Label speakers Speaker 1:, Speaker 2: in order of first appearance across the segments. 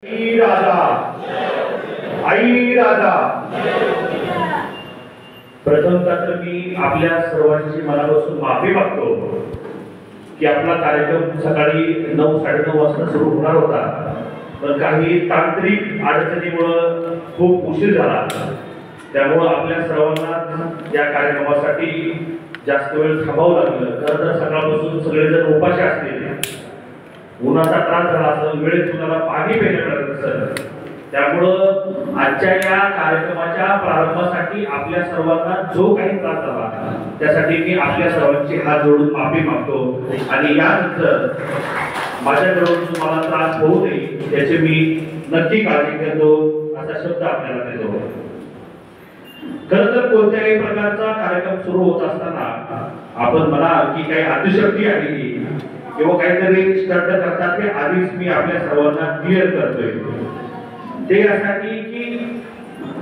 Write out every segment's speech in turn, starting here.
Speaker 1: आई राजा, आई राजा. प्रथमतः तर मी आपल्या सर्वांची मनापासून माफी मागतो की आपला कार्यक्रम सकाळी 9-9:30 वाजता सुरू होणार होता, पण काही तांत्रिक अडचणीमुळे खूप उशीर झाला. त्यामुळे आपल्या सर्वांना या कार्यक्रमासाठी जास्त वेळ थांबावं लागलं. खरं तर सकाळपासून सगळेजण उपाशी असतील, उन्हाचा त्रास झाला असेल, वेळेत तुम्हाला पाणी प्यायला लागत असेल. त्यामुळं आजच्या या कार्यक्रमाच्या प्रारंभासाठी आपल्या सर्वांना जो काही त्रास झाला त्यासाठी मी आपल्या सर्वांची हात जोडून माफी मागतो आणि यानंतर माझ्याकडून तुम्हाला त्रास होऊ नये याची मी नक्की काळजी घेतो असा शब्द आपल्याला देतो. खरं तर कोणत्याही प्रकारचा कार्यक्रम सुरू होत असताना आपण म्हणाल की काही अतिशक्ती आहे किंवा काहीतरी स्टंट करतात हे आधीच मी आपल्या सर्वांना क्लिअर करतोय. ते यासाठी की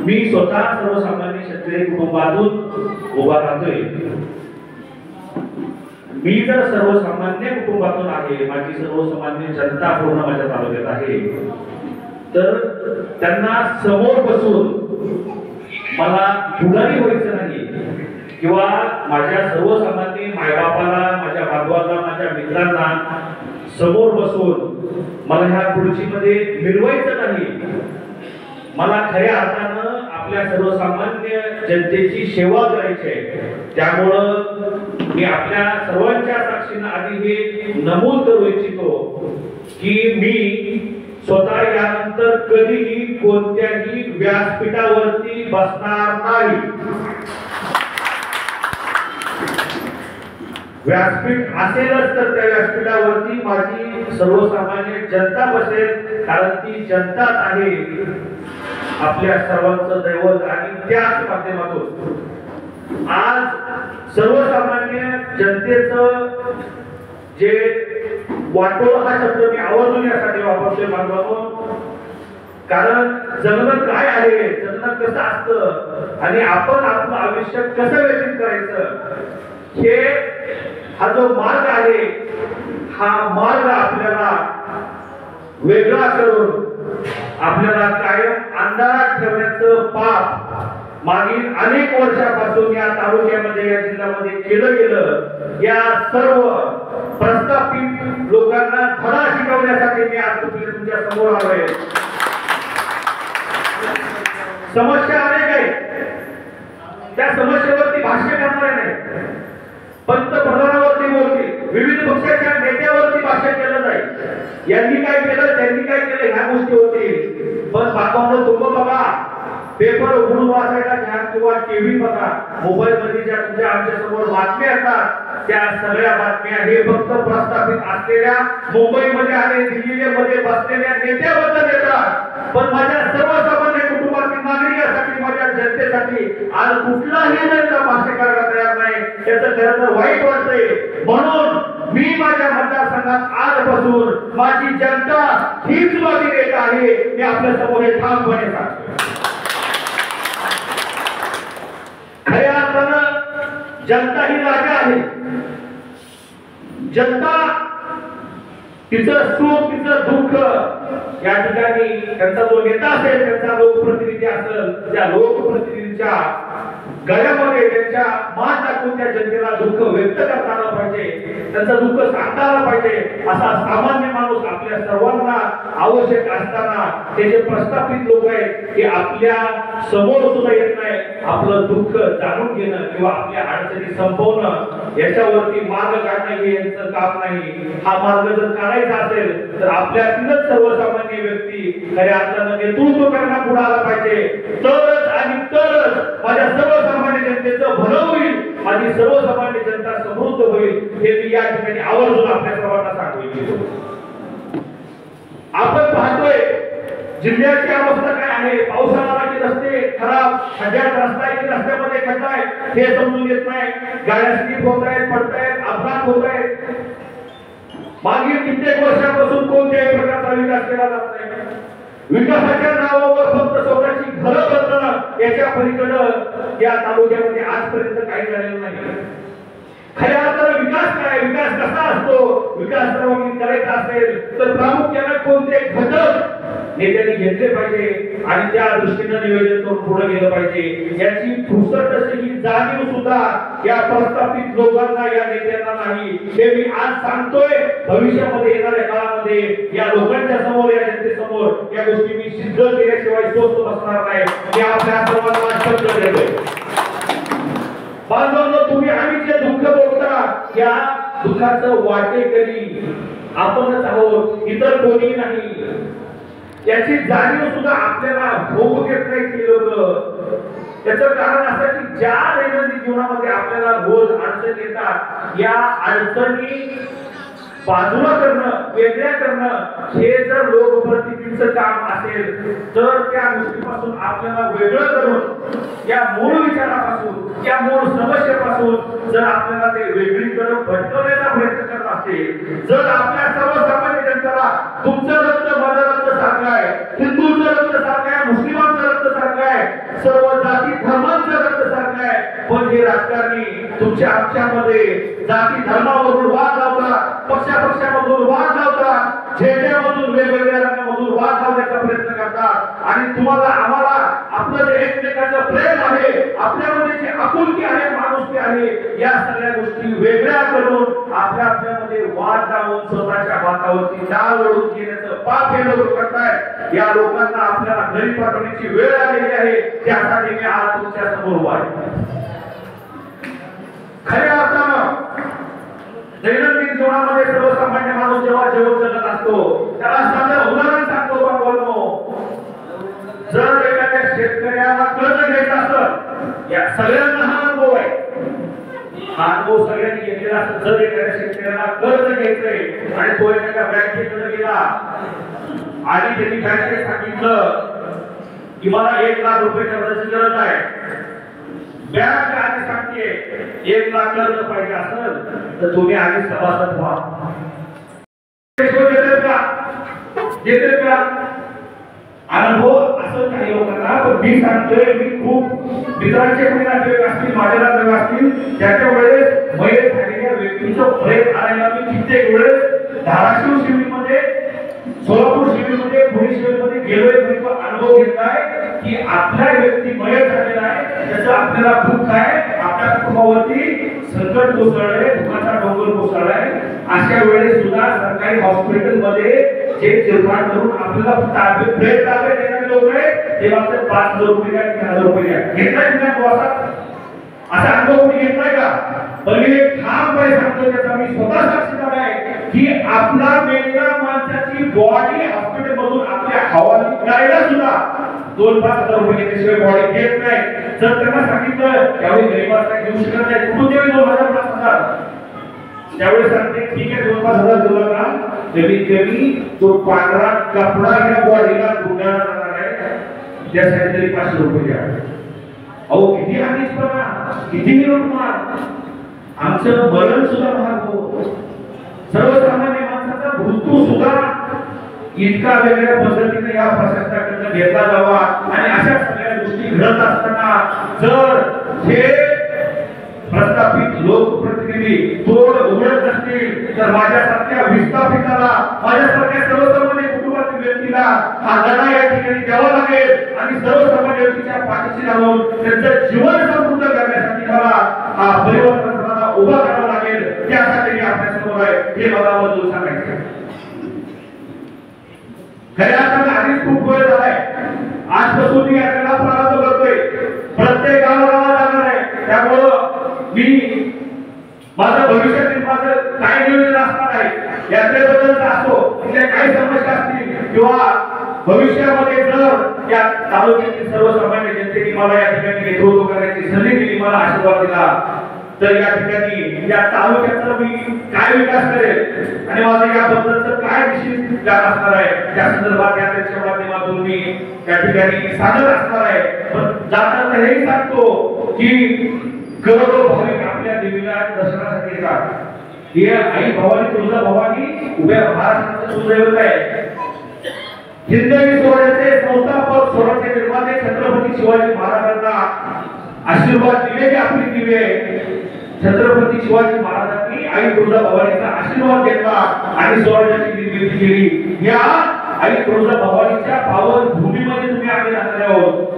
Speaker 1: मी स्वतः सर्वसामान्य शेतकरी कुटुंबातून उभा राहतोय. मी जर सर्वसामान्य कुटुंबातून आहे, माझी सर्वसामान्य जनता पूर्ण माझ्या तालुक्यात आहे, तर त्यांना समोर बसून मला पुढारी व्हायचं नाही किंवा माझ्या सर्वसामान्य मायबापाला, माझ्या बांधवांना, माझ्या मित्रांना समोर बसून मला ह्या खुर्चीमध्ये मिरवायचं नाही. मला खऱ्या अर्थानं आपल्या सर्वसामान्य जनतेची सेवा करायची आहे. त्यामुळं मी आपल्या सर्वांच्या साक्षीनं आधी हे नमूद करू इच्छितो की मी स्वतः यानंतर कधीही कोणत्याही व्यासपीठावरती बसणार नाही. व्यासपीठ असेलच तर त्या व्यासपीठावरती माझी सर्वसामान्य जनता बसेल, कारण ती जनताच आहे आपल्या सर्वांचं दैवत. आणि त्याच माध्यमातून आज सर्वसामान्य जनतेचं जे वाटोळ हा शब्द मी आवर्जून यासाठी वापरतोय बांधवांनो, कारण जगणं काय आहे, जगणं कसं असतं आणि आपण आपलं आयुष्य कसं व्यतीत करायचं हे हा जो मार्ग आहे, हा मार्ग आपल्याला वेगळा करून आपल्याला कायम अंधारात ठेवण्याचं पाप मागील अनेक वर्षापासून या तालुक्यामध्ये, या जिल्ह्यामध्ये केलं गेलं. या सर्व प्रस्थापित लोकांना धडा शिकवण्यासाठी मी आज तुमच्या समोर आलोय. समस्या अनेक आहेत, त्या समस्येवरती भाष्य करणार नाही, पंतप्रधानावरती बोलतील, विविध पक्षाच्या नेत्यावरती भाष्य केलं जाईल, यांनी काय केलं, त्यांनी काय केलं, ह्या गोष्टी होतील. पण बाबांनो, तुम्ही बघा, पेपर उघडून वाचायला घ्या किंवा टीव्ही बघा, मोबाईल मध्ये ज्या तुमच्या आमच्या समोर बातम्या येतात त्या सगळ्या बातम्या हे फक्त प्रस्थापित असलेल्या मुंबईमध्ये आणि दिल्लीमध्ये बसलेल्या नेत्याबद्दल येतात. पण माझ्या सर्वसामान्य कुटुंबातील नागरिकांसाठी, माझ्या जनतेसाठी आज कुठलाही नेता भाष्य करायला तयार नाही. त्याचं खरं तर वाईट वाटतंय. म्हणून मी माझ्या मतदारसंघात आजपासून माझी जनता हीच माझी नेता आहे, मी आपल्या समोर हे ठामपणे सांगतो. खऱ्या अर्थानं जनता ही राजा आहे. जनता तिचं सुख, तिचं दुःख या ठिकाणी त्यांचा जो नेता असेल, त्यांचा लोकप्रतिनिधी असेल, त्या लोकप्रतिनिधीच्या गळ्यामध्ये त्यांच्या मान टाकून त्या जनतेला दुःख व्यक्त करता आलं पाहिजे, त्यांचं दुःख सांगता आलं पाहिजे. असा सामान्य माणूस आपल्या सर्वांना आवश्यक असताना ते जे प्रस्थापित लोक आहेत ते आपल्या समोर सुद्धा येत नाही. आपलं दुःख जाणून घेणं किंवा आपल्या अडचणी संपवणं याच्यावरती मार्ग काढणं हे यांचं काम नाही. हा मार्ग जर काढायचा असेल तर आपल्यातीलच सर्वसामान्य व्यक्ती खऱ्या अर्थानं नेतृत्व करण्याला पुढे आला पाहिजे. तरच आणि तरच माझ्या सर्वसामान्य जनतेचं भलं होईल, माझी सर्वसामान्य जनता समृद्ध होईल, हे मी या ठिकाणी आवर्जून आपल्या सर्वांना सांगू इच्छितो. आपण पाहतोय जिल्ह्याची अवस्था काय आहे. पावसाळा की रस्ते खराब, खड्ड्यात रस्ता आहे की रस्त्यामध्ये खड्डा आहे हे समजून येत नाही. गाड्या स्लिप होत आहेत, पडतायत, अपघात होत आहेत. मागील कित्येक वर्षापासून कोणत्याही प्रकारचा विकास केला जात नाही. विकासाच्या नावावर फक्त स्वतःची घरं बांधणं याच्या पलीकडे या तालुक्यामध्ये आजपर्यंत काही झालेलं नाही. खऱ्या अर्थानं विकास काय, विकास कसा असतो, विकास करायचा असेल तर प्रामुख्याने कोणते घटक नेत्यांनी घेतले पाहिजे आणि त्या दृष्टीने नियोजन करून पुढे गेलं पाहिजे। याची फुरसत अशी जाणीव सुद्धा या प्रस्थापित लोकांना, या नेत्यांना नाही, हे मी आज सांगतोय। भविष्यामध्ये येणाऱ्या काळामध्ये या लोकांच्या समोर, या जनतेसमोर या गोष्टी मी सिद्ध केल्याशिवाय स्वस्थ बसणार नाही। मी आपल्या सर्वांना शब्द देतोय। बांधवांनो, तुम्ही आम्ही जे दुःख भोगता या दुःखाचं वाटेकरी आपणच आहोत, इतर कोणी नाही। याची जाणीव सुद्धा आपल्याला होऊ देत नाही ते लोक। त्याचं कारण असं की ज्या दैनंदिन जीवनामध्ये आपल्याला रोज अडचणी येतात, या अडचणी बाजूला करणं, वेगळ्या करणं, हे जर लोकप्रतिनिधींचं काम असेल तर त्या गोष्टीपासून आपल्याला वेगळं करून या मूळ विचारापासून, या मूळ समस्येपासून जर आपल्याला ते वेगळीकडे भटकवण्याचा प्रयत्न करत असेल, जर आपल्या सर्वसामान्य जनतेला तुमचं रक्त माझं रक्त सारखं आहे, हिंदूंचं रक्त सारखं आहे, मुस्लिमांचं रक्त सारखं आहे, सर्व जाती धर्मांचं रक्त सारखं आहे, पण हे राजकारणी तुमच्या आमच्यामध्ये जाती धर्मावरून वाद लावतात, पक्षामधून वाद लावतात, झेंड्यामधून वेगवेगळ्या रंगामधून वाद लावण्याचा प्रयत्न करतात आणि तुम्हाला आम्हाला आपलं जे एकमेकांचं प्रेम आहे, आपल्यामध्ये जी आपुलकी आहे, माणुसकी आहे, या सगळ्या गोष्टी वेगळ्या करून आपल्यामध्ये वाद लावून स्वतःच्या हातावरती डाळ ओढून घेण्याचं पाप हे लोक करतायत। या लोकांना आपल्याला घरी पाठवण्याची वेळ आलेली आहे, त्यासाठी मी आज तुमच्या समोर उभा आहे। खऱ्या अर्थानं दैनंदिन जीवनामध्ये सर्वसामान्य माणूस जेव्हा जेवण जगत असतो, त्याला साधं उदाहरण सांगतो बांधवांनो, जर एखाद्या शेतकऱ्याला कर्ज घ्यायचं असेल, या सगळ्यांना हा अनुभव आहे, हा अनुभव सगळ्यांनी घेतलेला असेल। जर एखाद्या शेतकऱ्याला कर्ज घ्यायचंय आणि तो एखाद्या बँकेकडे गेला आणि त्यांनी बँकेत सांगितलं की मला 1 लाख रुपयाच्या कर्जाची गरज आहे, बँक आधी सांगते 1 लाख कर्ज पाहिजे असेल तर तुम्ही आधी सभासद व्हा। देते का अनुभव असं काही लोकांना, पण मी सांगतोय, मी खूप मित्रांचे कोणी नातेवाईक असतील, माझे नातेवाईक असतील, त्याच्या वेळेस मयत झालेल्या व्यक्तीचं प्रेत आणायला मी कित्येक वेळेस धाराशिव शिबिरमध्ये, सोलापूर शिबिरमध्ये, पुणे शिबिरमध्ये गेलोय, मी तो अनुभव घेतलाय की आपला व्यक्ती मयत झालेला आहे, त्याचं आपल्याला दुःख आहे, आपल्या कुटुंबावरती संकट कोसळलंय, दुःखाचा डोंगर कोसळलाय, अशा वेळेस सुद्धा सरकारी हॉस्पिटलमध्ये जे चिरफाड करून आपल्याला प्रेत ताब्यात देणारे लोक आहेत, ते फक्त 5,000 रुपये द्या, 1000 रुपये द्या, घेतलाय तुम्ही असा अनुभव कोणी घेतलाय का? पण मी एक ठामपणे सांगतो, त्याचा मी स्वतः साक्षीदार आहे की आपला मेलेला माणसाची बॉडी हॉस्पिटल मधून आपल्या हवाली करायला सुद्धा 2-5,000 रुपये घेतल्याशिवाय बॉडी घेत नाही। जर त्यांना सांगितलं त्यावेळी गरीबाचा घेऊ शकत नाही, कुठून देईल 2,000-5,000? त्यावेळी सांगते ठीक आहे 2-5,000 दिला का, कमी तो पांढरा कपडा या बॉडीला गुंडाळला जाणार आहे, त्यासाठी तरी 500 रुपये द्या। अहो किती अनिष्टपणा, किती निरुपमान, आमचं मरण सुद्धा महाग हो। सर्वसामान्य माणसाचा मृत्यू सुद्धा इतका वेगळ्या पद्धतीने या प्रशासनाकडे घेतला जावा आणि अशा सगळ्या गोष्टी घडत असताना जर हे प्रस्थापित लोकप्रतिनिधी तोड उघडत नसतील तर माझ्यासारख्या विस्थापिताला, माझ्यासारख्या सर्वसामान्य कुटुंबातील व्यक्तीला हा लढा या ठिकाणी द्यावा लागेल आणि सर्वसामान्य व्यक्तीच्या पाठीशी राहून त्यांचं जीवन समृद्ध करण्यासाठी मला हा परिवर्तनाला उभा करावा लागेल। त्यासाठी मी आपल्यासमोर आहे, हे मला मजूर सांगायचं। खऱ्या अर्थाने आधीच खूप वेळ झालाय, आजपासून मी याला प्रारंभ करतोय, प्रत्येक गावागावात जाणार आहे, त्यामुळं मी माझं भविष्यातील माझं काय नियोजन असणार आहे याच्याबद्दल असो, तिथल्या काही समस्या असतील किंवा भविष्यामध्ये जर या तालुक्यातील सर्वसामान्य जनतेने मला या ठिकाणी नेतृत्व करण्याची संधी दिली, मला आशीर्वाद दिला, तर या ठिकाणी या तालुक्याचा मी काय विकास करेल आणि माझं याबद्दलचं काय विशेष ज्ञान असणार आहे त्या संदर्भात या त्यांच्या माध्यमातून मी या ठिकाणी सांगत असणार आहे। पण जाताना हेही सांगतो की करोडो भाविक आपल्या देवीला दर्शनासाठी येतात, हे आई भवानी तुळजा भवानी उभ्या महाराष्ट्राचं सुदैवत आहे। हिंदवी स्वराज्याचे संस्थापक, स्वराज्य निर्माते छत्रपती शिवाजी महाराजांना आशीर्वाद दिले की आपली दिवे, छत्रपती शिवाजी महाराजांनी आई तुळजा भवानीचा आशीर्वाद घेतला आणि स्वराज्याची निर्मिती केली। या आई तुळजाभवानीच्या पावन भूमीमध्ये तुम्ही आम्ही राहणारे आहोत.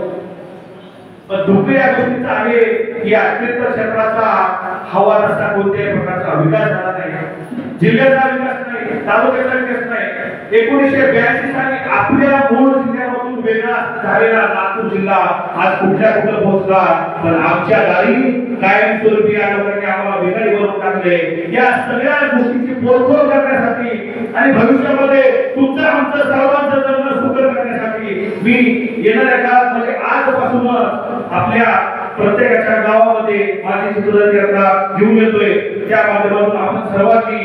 Speaker 1: पण दुःख या गोष्टीचं आहे की अत्यंत क्षेत्राचा हवा रस्ता कोणत्याही प्रकारचा विकास झाला नाही, जिल्ह्याचा विकास नाही, तालुक्याचा विकास नाही. 1982 साली आपल्या मूळ जिल्ह्यामधून वेगळा झालेला नागपूर जिल्हा आज कुठं पोहोचला. पण आमच्या दारी कायमस्वरूपी या लोकांनी आम्हाला वेगळी बनवून टाकले. या सगळ्या गोष्टीची पोलखोल करण्यासाठी आणि भविष्यामध्ये तुमचं आमचं सर्वांचं जगणं सुकर करण्यासाठी मी येणाऱ्या काळात म्हणजे आजपासूनच आपल्या प्रत्येकाच्या गावामध्ये माझी चित्रकला घेऊन येतोय. त्या माध्यमातून आपण सर्वांनी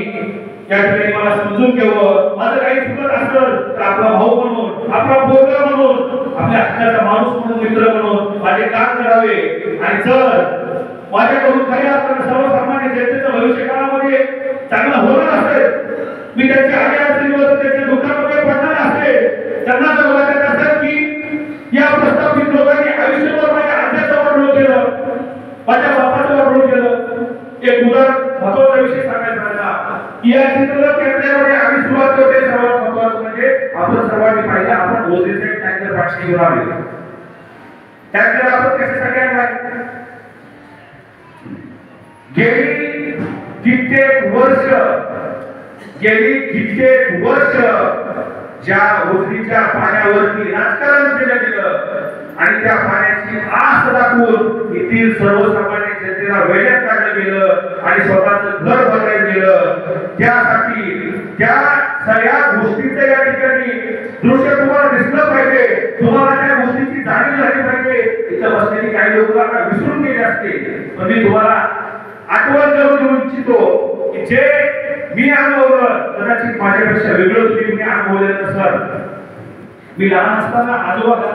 Speaker 1: या ठिकाणी मला समजून घ्यावं. माझं काही चुकत असेल तर आपला भाऊ म्हणून, आपला पोरगा म्हणून, आपल्या हक्काचा माणूस म्हणून, मित्र म्हणून माझे काम करावे. आणि जर माझ्याकडून खऱ्या अर्थाने सर्वसामान्य जनतेचं भविष्य काळामध्ये चांगलं होणार असेल, मी त्यांच्या अडचणीवर त्यांच्या दुःखामध्ये पडणार असेल, त्यांना जर वाटत असेल की या प्रस्थापित लोकांनी आयुष्यभर माझ्या आज्याचं वाटलं केलं, माझ्या बापाचं वाटलं केलं. एक उदाहरण महत्वाचा विषय सांगायचा झाला की या चित्रकला केंद्रामध्ये आम्ही सुरुवात करते. सर्वात महत्वाचं म्हणजे आपण सर्वांनी पाहिजे आपण ओझरीचे टँकर पाचशे घेऊन आले. टँकर आपण कशासाठी आणलाय? गेली कित्येक वर्ष ज्या ओझरीच्या पाण्यावरती राजकारण केलं गेलं आणि त्या पाण्याची आस दाखवून येथील सर्वसामान्य जनतेला वेड्यात काढलं गेलं आणि स्वतःचं घर बांधायला गेलं. त्यासाठी त्या सगळ्या गोष्टीचं या ठिकाणी दृश्य तुम्हाला दिसलं पाहिजे, तुम्हाला त्या गोष्टीची जाणीव झाली पाहिजे. इथं बसलेली काही लोक आता विसरून गेले असते, पण मी तुम्हाला आठवण करून देऊ इच्छितो की जे मी अनुभवलं कदाचित माझ्यापेक्षा वेगळं तुम्ही अनुभवलेलं नसाल. मी लहान असताना आजोबा घर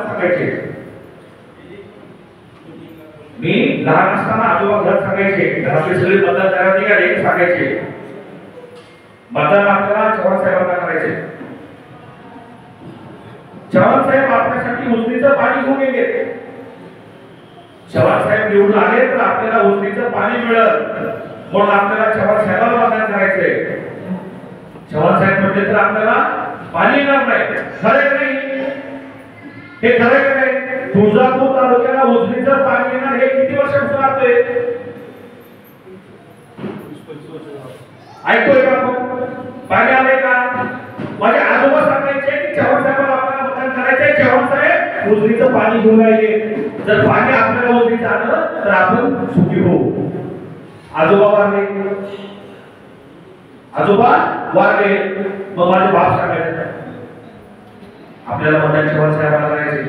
Speaker 1: सांगायचे, घरातले सगळे मतदान करायला निघाले सांगायचे मतदान आपल्याला चव्हाण साहेबांना करायचे. चव्हाण साहेब आपल्यासाठी उजनीचं पाणी घेऊन गेले. चव्हाण साहेब निवडून आले तर आपल्याला उजनीचं पाणी मिळेल म्हणून आपल्याला चव्हाण साहेबांना मतदान करायचंय. चव्हाण साहेब म्हटले तर आपल्याला पाणी येणार नाही. खरं नाही हे खरं नाही. तुळजापूर तालुक्याला उजनीचं पाणी येणार हे किती वर्षापासून लागतंय? ऐकतोय का आपण? पाणी आलंय का? माझे आजोबा सांगायचे की चव्हाण साहेबांना आपल्याला मतदान करायचंय. चव्हाण साहेब उजनीचं पाणी घेऊन आले. जर पाणी आपल्याला उजनीचं आलं तर आपण सुखी होऊ. आजोबा वारले. मग माझे बाप सांगायचे आपल्याला मतदान चव्हाण साहेबांना करायचे.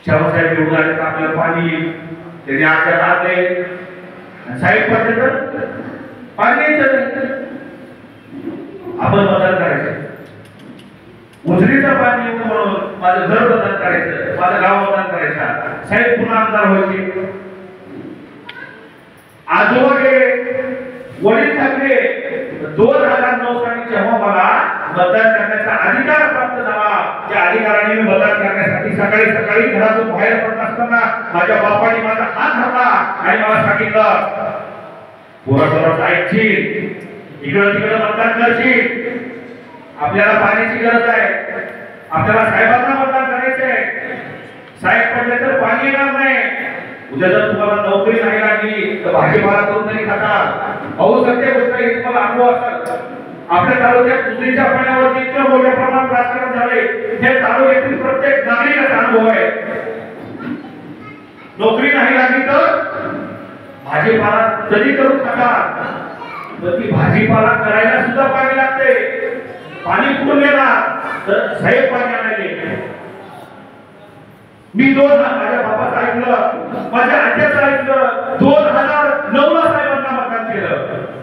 Speaker 1: चव्हाण साहेब निवडून आले तर आपल्याला पाणी येईल. त्यांनी आपल्या राहते साहेब पडले तर पाणी यायचं नाही. आपण मतदान करायचं. उजनीचं पाणी येऊन म्हणून माझं घर मतदान करायचं, माझं गाव मतदान करायचं. साहेब पुन्हा आमदार व्हायचे. आजोबा गेले, वडील थांबले. 2009 साली जेव्हा मला मतदान करण्याचा अधिकार प्राप्त झाला, त्या अधिकाराने मी मतदान करण्यासाठी सकाळी सकाळी घरातून बाहेर पडत असताना माझ्या बापाने माझा हात धरला आणि मला सांगितलं पोरासोराचं ऐकशील, इकडं तिकडं मतदान करशील. आपल्याला पाण्याची गरज आहे, आपल्याला साहेबांना मतदान करायचंय. साहेब पडले तर पाणी येणार नाही. उद्या जर तुम्हाला नोकरी नाही लागली तर भाजीपाला करून तरी खाता. अहो सत्य गोष्ट आहे, तुम्हाला अनुभव असेल. आपल्या तालुक्यात उजनीच्या पाण्यावरती इतकं मोठ्या प्रमाणात राजकारण झाले, हे तालुक्यातील प्रत्येक नागरिकाचा अनुभव आहे. नोकरी नाही लागली तर भाजीपाला तरी करून खाता. तर ती भाजीपाला करायला सुद्धा पाणी लागते. पाणी कुठून येणार? तर साहेब पाणी आणायला. मी माझ्या बापाचं ऐकलं, माझ्या आज्याचं ऐकलं. 2009 ला साहेबांना मतदान केलं,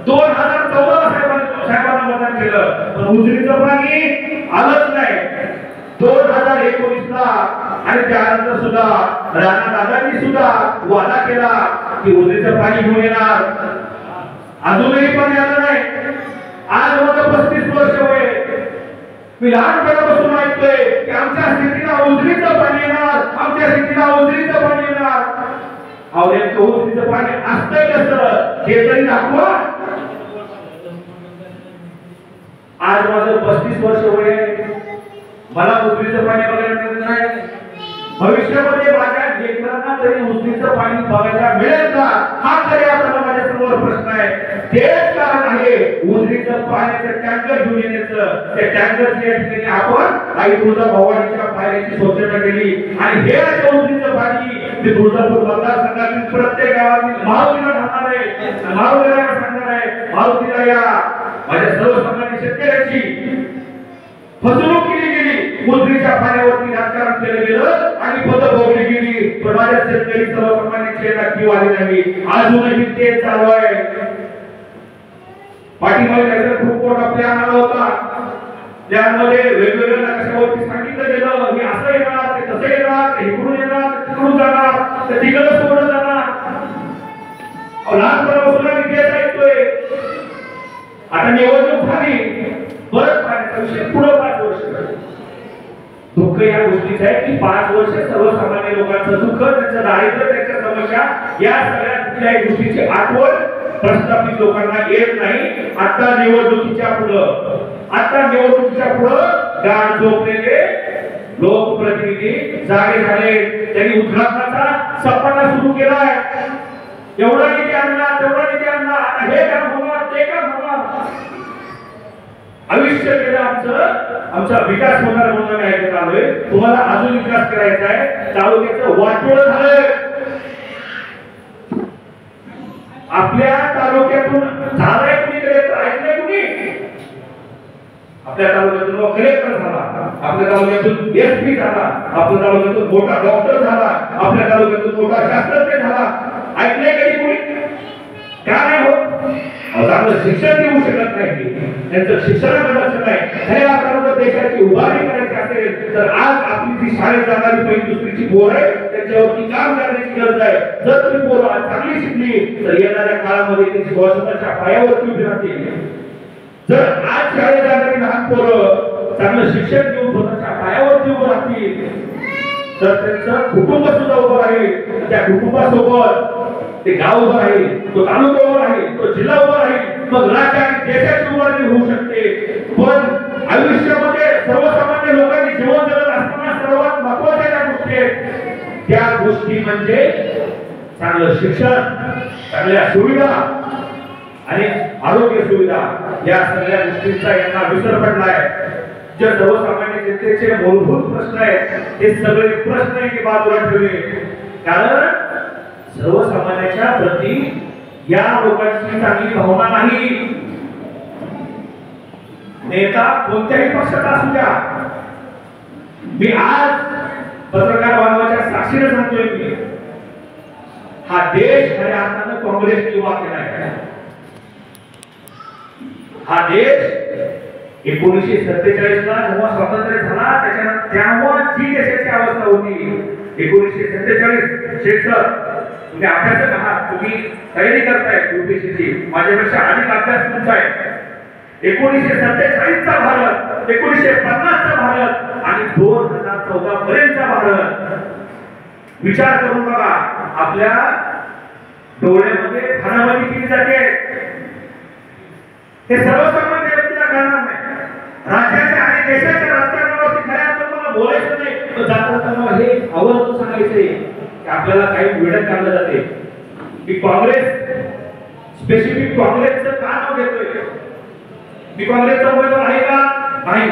Speaker 1: 2014 ला साहेबांना मतदान केलं, पण उजनीचं पाणी आलंच नाही. 2019 ला आणि त्यानंतर सुद्धा राणा दादांनी सुद्धा वादा केला की उजनीचं पाणी घेऊन येणार. अजूनही पाणी आलं नाही. आज माझं 35 वर्ष वय. मी लहानपणापासून ऐकतोय की आमच्या स्थितीला उजनीचं पाणी येणार, आमच्या स्थितीला उजनीचं पाणी येणार. अहो नेमकं उजनीचं पाणी असतंय कसं हे तरी दाखवा. आज माझं 35 वर्ष वय आहे. मला उजनीचं पाणी बघायला मिळत नाही, भविष्यामध्ये माझ्या लेकरांना तरी उजनीचं पाणी बघायला मिळेल का, हा खऱ्या अर्थानं माझ्या समोर प्रश्न आहे. तेच कारण आहे उजनीचं पाण्याचं टँकर घेऊन येण्याचं. त्या टँकरच्या या ठिकाणी आपण आई तुळजाभवानीच्या पाण्याची स्वच्छता केली आणि हे आहे उजनीचं पाणी ते तुळजापूर मतदारसंघातील प्रत्येक गावातील मारुतीला राहणार आहे. मारुतीला सांगणार आहे, मारुतीला या माझ्या सर्वसामान्य शेतकऱ्याची फसवणूक केली गेली, उजनीच्या पाण्यावरती राजकारण केलं गेलं आणि पद भोगली गेली, पण माझ्या शेतकरी सर्वसामान्यांची नक्की वाली नाही. अजूनही तेच चालू आहे. पाठीमागे त्याचा खूप मोठा प्लॅन आला होता, त्यामध्ये वेगवेगळ्या नकाशावरती सांगितलं गेलं की असं येणार, ते तसं येणार, इकडून येणार, तिकडून जाणार, तर तिकडं सोडून जाणार. लहानपणापासून आम्ही तेच ऐकतोय. आता निवडणूक झाली, परत पाण्याचा विषय पुढे 5 वर्ष. दुःख या गोष्टीचं आहे की 5 वर्ष सर्वसामान्य लोकांचं दुःख, त्यांचं दारिद्र्य, त्यांच्या समस्या या सगळ्या कुठल्याही गोष्टीची आठवण प्रस्थापित लोकांना येत नाही. आता निवडणुकीच्या पुढं गाड झोपलेले लोकप्रतिनिधी जागे झाले. त्यांनी उद्घाटनाचा सपाटा सुरू केलाय. एवढा निधी आणला, तेवढा निधी आणला, हे काम होणार, ते काम होणार. आयुष्य गेलं आमचा विकास होणार म्हणून आम्ही ऐकत आलोय. तुम्हाला अजून विकास करायचा आहे. तालुक्याचं वाटोळं झालंय. आपल्या तालुक्यातून झालाय कुणीकडे ऐकलंय कुणी? आपल्या तालुक्यातून कलेक्टर झाला, आपल्या तालुक्यातून एसपी झाला, आपल्या तालुक्यातून मोठा डॉक्टर झाला, आपल्या तालुक्यातून मोठा शास्त्रज्ञ झाला. ऐकलंय कधी कुणी? का नाही होत? चांगलं शिक्षण देऊ शकत नाही, त्यांचं शिक्षणाकडे लक्ष नाही. खऱ्या अर्थानं देशाची उभारणी करायची असेल तर आज आपली जी शाळेत जाणारी पहिली दुसरीची पोरं आहे त्यांच्यावरती काम करण्याची गरज आहे. जर तुम्ही पोरं आज चांगली शिकली तर येणाऱ्या काळामध्ये ती स्वतःच्या पायावरती उभी राहतील. जर आज शाळेत जाणारी लहान पोरं चांगलं शिक्षण घेऊन स्वतःच्या पायावरती उभं राहतील तर त्यांचं कुटुंब सुद्धा उभं राहील. त्या कुटुंबासोबत ते गाव उभं राहील, तो तालुका उभा राहील, तो जिल्हा उभा राहील, मग राज्य आणि देशाची उभारणी होऊ शकते. पण आयुष्यामध्ये सर्वसामान्य लोकांनी जीवन जगत असताना सर्वात महत्त्वाच्या ज्या गोष्टी आहेत त्या गोष्टी म्हणजे चांगलं शिक्षण, चांगल्या सुविधा आणि आरोग्य सुविधा. या सगळ्या गोष्टींचा यांना विसर पडलाय. जे सर्वसामान्य जनतेचे मूलभूत प्रश्न आहेत ते सगळे प्रश्न यांनी बाजूला ठेवले. कारण सर्वसामान्यांच्या प्रती या लोकांची चांगली भावना नाही. नेता कोणत्याही पक्षाचा असू द्या, मी आज पत्रकार बांधवाच्या साक्षीने सांगतोय की हा देश खऱ्या अर्थानं काँग्रेसने उभा केला आहे. हा देश 1947 ला जेव्हा स्वातंत्र्य झाला तेव्हा जी देशाची अवस्था होती 1947 शेषर तुम्ही अभ्यासक आहात, तुम्ही तयारी करताय यूपीएससीची, माझ्यापेक्षा अधिक अभ्यास तुमचा आहे. 1947 चा भारत, 1950 चा भारत आणि 2014 पर्यंतचा भारत विचार करून बघा. आपल्या डोळ्यामध्ये भानामती केली जाते. हे सर्वसामान्य व्यक्तीला कळणार नाही. राज्याच्या आणि देशाच्या राजकारणावरती खऱ्या अर्थानं मला बोलायचं नाही, पण जाताना हे आवर्जून सांगायचंय की आपल्याला काही वेळात काढलं जाते की काँग्रेस स्पेसिफिक काँग्रेसचं का नाव घेतोय. मी काँग्रेसचा उमेदवार आहे का? नाही.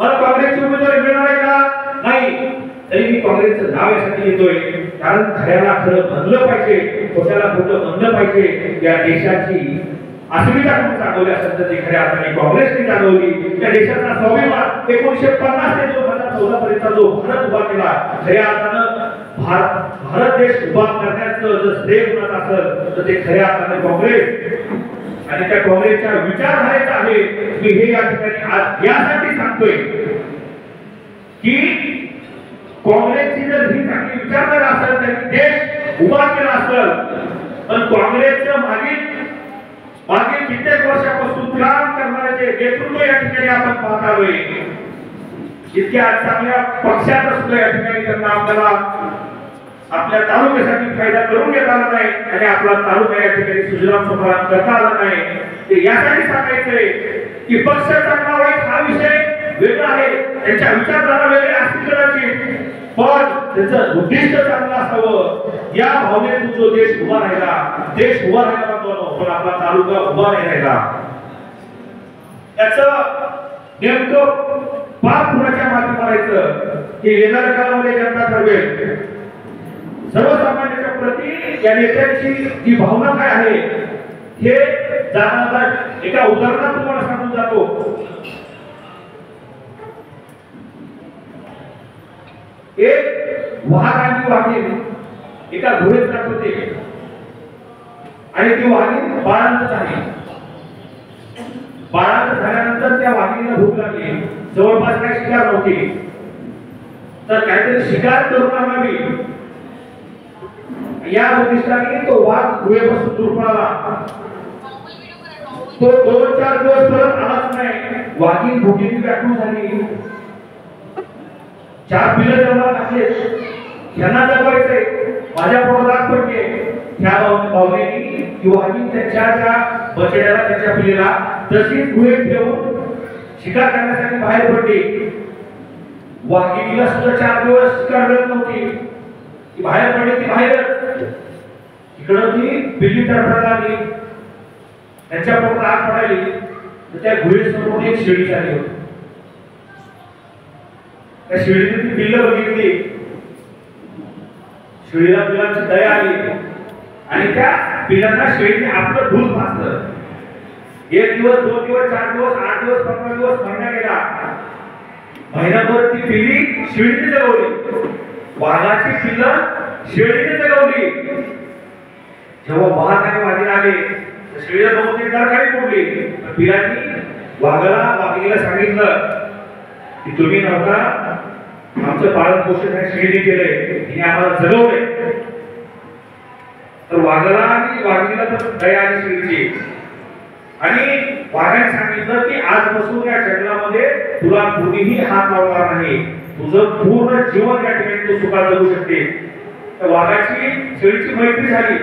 Speaker 1: मला काँग्रेसची उमेदवारी मिळणार आहे का? नाही. तरी मी काँग्रेसचं नाव यासाठी घेतोय कारण खऱ्याला खरं बनलं पाहिजे, खोट्याला खोटं बनलं पाहिजे. या देशाची अस्मिता कोण जागवली असेल तर ती खऱ्या अर्थाने काँग्रेसने जागवली. या देशाचा स्वाभिमान 1950 ते 2014 पर्यंत जो भारत उभा केला, खऱ्या अर्थानं भारत देश उभा करण्याचं जर श्रेय कोणाचं असेल तर ते खऱ्या अर्थाने काँग्रेस आणि त्या काँग्रेसच्या विचारधारेचा आहे. मी हे या ठिकाणी आज यासाठी सांगतोय की काँग्रेसची जर ही चांगली विचारधारा असेल त्यांनी देश उभा केला असेल, पण काँग्रेसचं मागील कित्येक वर्षापासून काम करणारे जे नेतृत्व या ठिकाणी आपण पाहत आलोय, इतक्या चांगल्या पक्षाचा सुद्धा या ठिकाणी त्यांना आपल्याला आपल्या तालुक्यासाठी फायदा करून घेता आला नाही आणि आपला तालुका या ठिकाणी सुजलाम सुफलाम करता आला नाही. ते यासाठी सांगायचंय की पक्ष चांगला वाईट हा विषय वेगळं आहे, त्यांच्या विचारधारा वेगळी असतील कदाचित, पण त्याचं उद्दिष्ट चांगलं असावं या भावनेतून जो देश उभा राहिला, देश उभा राहिला पण आपला तालुका उभा नाही राहिला. त्याचं नेमकं पाप कुणाच्या मागे पडायचं हे येणाऱ्या काळामध्ये जनता ठरवेल. सर्वसामान्यांच्या प्रती या नेत्यांची जी भावना काय आहे हे जाणवता एका उदाहरणात तुम्हाला सांगून जातो. एक वाघ आणि वाघीण एका घोड्यात जात होते आणि ती वाघीण बाळांत झाली. बाळांत झाल्यानंतर त्या वाघिणीला भूक लागली, जवळपास काही शिकार नव्हती, तर काहीतरी शिकार करून आणावी या उद्दिष्टाने तो वाघ गुहेपासून दूर पळाला. तो 2-4 दिवस परत आलाच नाही. वाघीण भुकेने व्याकुळ झाली. 4 पिल्लं जन्माला घातले, यांना जगवायचंय, माझ्या पोटात पडले. ह्या भावनेने ती वाघीण त्याच्या बछड्याला, त्याच्या पिल्लेला तशीच गुहेत ठेवून शिकार करण्यासाठी बाहेर पडली. वाघिणीला सुद्धा 4 दिवस शिकार मिळत नव्हती. ती बाहेर पडली, ती बाहेरच. इकडं ती पिल्ली तडफडायला लागली, त्यांच्या पोटात आग पडायली. तर त्या गुहेसमोर एक शेळी आली होती. त्या शेळीने ती पिल्लं बघितली. शेळीला पिल्लांची दया आली आणि त्या पिल्लांना शेळीने आपलं दूध पाजलं. 1 दिवस, 2 दिवस, 4 दिवस, 8 दिवस, 15 दिवस, महिना गेला. महिनाभर ती पिल्ली शेळीने जगवली. वाघाची पिल्लं शेळीने जगवली. जेव्हा वाघ आणि वाघीण आले, शेळीला बघून ती डरकाळी पडली. पिलांनी वाघीणीला सांगितलं की तुम्ही नव्हता, आमचं पालन पोषण या शेळीने केलंय, तिने आम्हाला जगवलंय. तर वाघाला आणि वाघिणीला पण दया आली शेळीची. आणि वाघाने सांगितलं की आजपासून या जंगलामध्ये तुला कुणीही हात लावणार नाही, तुझं पूर्ण जीवन या ठिकाणी तू सुखात जगू शकते. तर वाघाची शेळीची मैत्री झाली.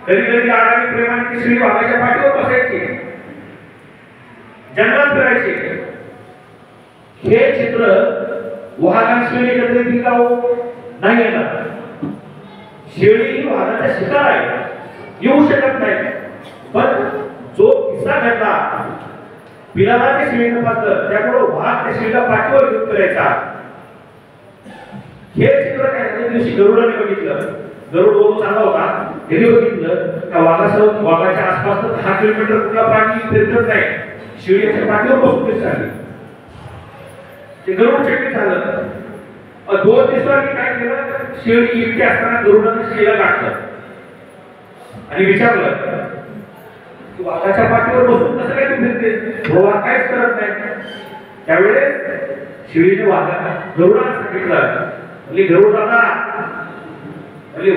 Speaker 1: कधी कधी लाडाने प्रेमाने ती शेळी वाघाच्या पाठीवर बसायची, जंगलात फिरायची. हे चित्र वाघ आणि शेळी एकत्रित नाही येणार. शेळी ही वाघाचा शिकार आहे, येऊ शकत नाही. पण जो किस्सा घडला, पिलाला ते शेळीने पाजलं, त्यामुळे वाघ त्या शेळीला पाठीवर घेऊन फिरायचा. हे चित्र काय दिवशी गरुडाने बघितलं. गरुड बघून चालला होता, त्यांनी बघितलं त्या वाघाच्या आसपास 10 किलोमीटर कुठला प्राणी फिरत नाही. शेळी याच्या पाठीवर बसून दिसली. ते गरुड चकित झालं. 2 दिवसांनी काय केलं, शेळी इतकी असताना गरुडाने शेळीला गाठलं आणि विचारलं की वाघाच्या पाठीवर बसून कसं काय तू फिरते, वाघ काहीच करत नाही. त्यावेळेस शेळीने गरुडाला सांगितलं, गरुड दादा,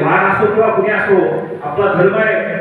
Speaker 1: वाघ असो किंवा कुणी असो, आपला धर्म आहे,